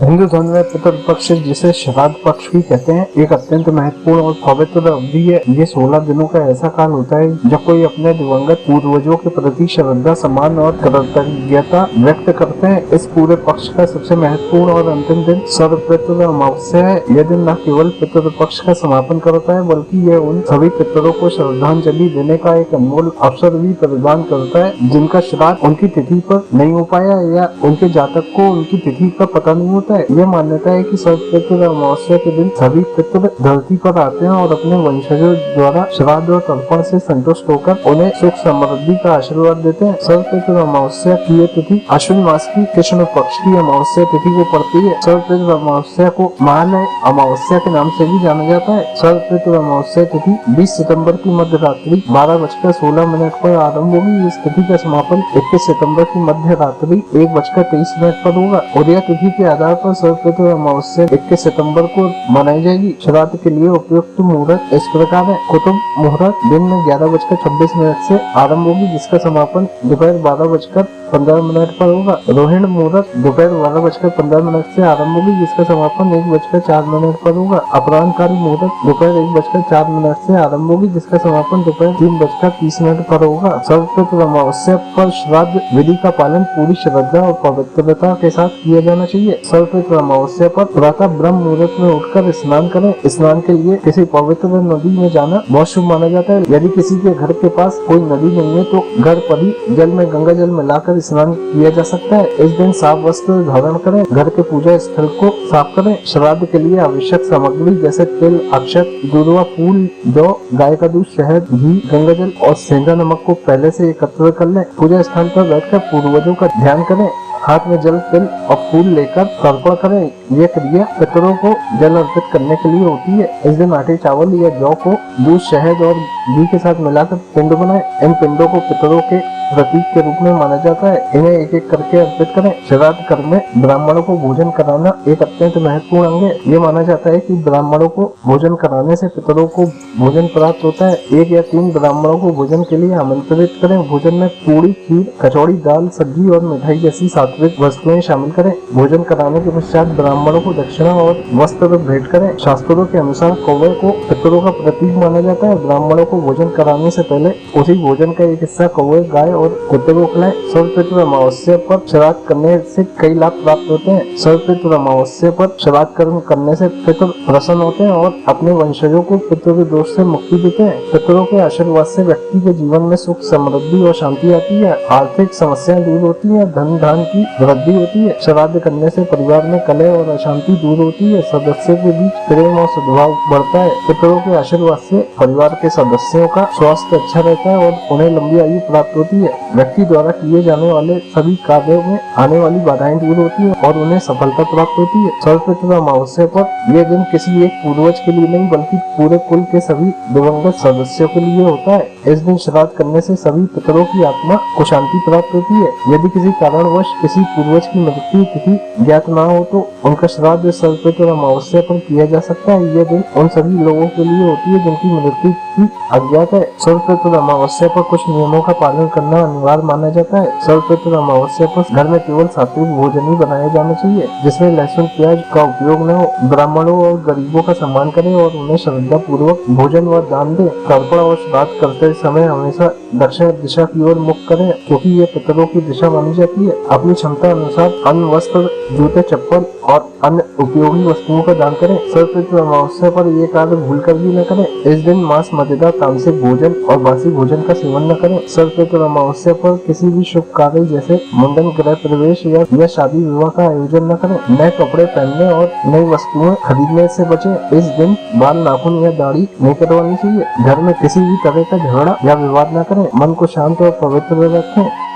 हिंदू धर्म में पितृपक्ष, जिसे श्राद्ध पक्ष भी कहते हैं, एक अत्यंत महत्वपूर्ण और पवित्र अवधि है। ये 16 दिनों का ऐसा काल होता है जब कोई अपने दिवंगत पूर्वजों के प्रति श्रद्धा, सम्मान और कृतज्ञता व्यक्त करते हैं। इस पूरे पक्ष का सबसे महत्वपूर्ण और अंतिम दिन सर्वपितृ अमावस्या है। यह दिन न केवल पितृपक्ष का समापन करता है, बल्कि यह उन सभी पितरों को श्रद्धांजलि देने का एक अनमोल अवसर भी प्रदान करता है जिनका श्राद्ध उनकी तिथि पर नहीं हो पाया या उनके जातक को उनकी तिथि का पता नहीं होता है। यह मान्यता है कि सर्वपितृ अमावस्या के दिन सभी पितृ धरती पर आते हैं और अपने वंशजों द्वारा श्राद्ध और तर्पण से संतुष्ट होकर उन्हें सुख समृद्धि का आशीर्वाद देते हैं। सर्वपितृ अमावस्या की यह तिथि अश्विन मास की कृष्ण पक्ष की अमावस्या तिथि को पड़ती है। सर्वपितृ अमावस्या को महालय अमावस्या के नाम से भी जाना जाता है। सर्वपितृ अमावस्या तिथि 20 सितंबर की मध्य रात्रि 12:16 पर आरंभ होगी। इस तिथि का समापन 21 सितंबर की मध्य रात्रि 1:23 पर होगा। उदय तिथि के आधार पर सर्वपितृ अमावस्या 21 सितंबर को मनाई जाएगी। श्राद्ध के लिए उपयुक्त मुहूर्त इस प्रकार है। कुतुब मुहूर्त दिन में 11:26 से आरंभ होगी, जिसका समापन दोपहर 12:15 पर होगा। रोहिणी मुहूर्त दोपहर 12:15 से आरंभ होगी, जिसका समापन 1:04 पर होगा। अपराह्न काल मुहूर्त दोपहर 1:04 से आरंभ होगी, जिसका समापन दोपहर 3:30 पर होगा। सर्वपितृ अमावस्या पर श्राद्ध विधि का पालन पूरी श्रद्धा और पवित्रता के साथ किया जाना चाहिए। सर्वपितृ अमावस्या पर प्रातः ब्रह्म मुहूर्त में उठकर स्नान करें। स्नान के लिए किसी पवित्र नदी में जाना बहुत शुभ माना जाता है। यदि किसी के घर के पास कोई नदी नहीं है तो घर पर ही जल में गंगा जल मिलाकर स्नान किया जा सकता है। इस दिन साफ वस्त्र धारण करें। घर के पूजा स्थल को साफ करें। श्राद्ध के लिए आवश्यक सामग्री जैसे तिल, अक्षत, दूर्वा फूल, जौ, गाय का दूध, शहद, घी, गंगा जल और सेंधा नमक को पहले से एकत्र कर लें। पूजा स्थान पर बैठकर पूर्वजों का ध्यान करें। हाथ में जल, तिल और फूल लेकर तर्पण करें। यह क्रिया पितरों को जल अर्पित करने के लिए होती है। इस दिन आटे, चावल या जौ को दूध, शहद और घी के साथ मिलाकर पिंड बनाएं। इन पिंडों को पितरों के प्रतीक के रूप में माना जाता है। इन्हें एक एक करके अर्पित करें। श्राद्ध कर्म में ब्राह्मणों को भोजन कराना एक अत्यंत महत्वपूर्ण अंग है। ये माना जाता है कि ब्राह्मणों को भोजन कराने से पितरों को भोजन प्राप्त होता है। 1 या 3 ब्राह्मणों को भोजन के लिए आमंत्रित करें। भोजन में पूरी, खीर, कचौड़ी, दाल, सब्जी और मिठाई जैसी सात्विक वस्तुएं शामिल करें। भोजन कराने के पश्चात ब्राह्मणों को दक्षिणा और वस्त्र भेंट करें। शास्त्रों के अनुसार कौवे को पितरों का प्रतीक माना जाता है। ब्राह्मणों को भोजन कराने से पहले उसी भोजन का एक हिस्सा कौवे, गाय और कुत्ते को खिलाएं। सर्वपितृ अमावस्या पर श्राद्ध करने से कई लाभ प्राप्त होते हैं। सर्वपितृ अमावस्या पर श्राद्ध कर्म करने से पितृ प्रसन्न होते हैं और अपने वंशजों को पितृ दोष से मुक्ति देते हैं। पितरों के आशीर्वाद से व्यक्ति के जीवन में सुख, समृद्धि और शांति आती है। आर्थिक समस्याएं दूर होती है। धन धान की वृद्धि होती है। श्राद्ध करने से परिवार में कलह और अशांति दूर होती है। सदस्यों के बीच प्रेम और सद्भाव बढ़ता है। पितरों के आशीर्वाद से परिवार के सदस्यों का स्वास्थ्य अच्छा रहता है और उन्हें लंबी आयु प्राप्त होती है। व्यक्ति द्वारा किए जाने वाले सभी कार्यों में आने वाली बाधाएं दूर होती है और उन्हें सफलता प्राप्त होती है। सर्वपितृ अमावस्या पर यह दिन किसी एक पूर्वज के लिए नहीं, बल्कि पूरे कुल के सभी दिवंगत सदस्यों के लिए होता है। इस दिन श्राद्ध करने से सभी पितरों की आत्मा को शांति प्राप्त होती है। यदि किसी कारणवश किसी पूर्वज की मृत्यु तिथि ज्ञात न हो तो उनका श्राद्ध सर्वपितृ अमावस्या पर किया जा सकता है। यह दिन उन सभी लोगों के लिए होती है जिनकी मृत्यु तिथि अज्ञात है। सर्वपितृ अमावस्या पर कुछ नियमों का पालन करना अनिवार्य माना जाता है। सर्वपितृ अमावस्या पर घर में केवल सात्विक भोजन ही बनाया जाना चाहिए, जिसमें लहसुन, प्याज का उपयोग न हो। ब्राह्मणों और गरीबों का सम्मान करें और उन्हें श्रद्धा पूर्वक भोजन व दान दें। तर्पण और श्राद्ध करते समय हमेशा दक्षिण दिशा की ओर मुख करें, क्योंकि ये पितरों की दिशा मानी जाती है। अपनी क्षमता अनुसार अन्न, वस्त्र, जूते, चप्पल और अन्य उपयोगी वस्तुओं का दान करें। सर्वपितृ अमावस्या पर ये कार्य भूलकर भी न करें। इस दिन मांस, मदिरा, तामसिक भोजन और बासी भोजन का सेवन न करें। सर्वपितृ अमावस्या पर किसी भी शुभ कार्य जैसे मुंडन, गृह प्रवेश या शादी विवाह का आयोजन न करें। नए कपड़े पहनने और नई वस्तुएं खरीदने से बचें। इस दिन बाल, नाखून या दाढ़ी नहीं कटवानी चाहिए। घर में किसी भी तरह का झगड़ा या विवाद न करें। मन को शांत और पवित्र रखें।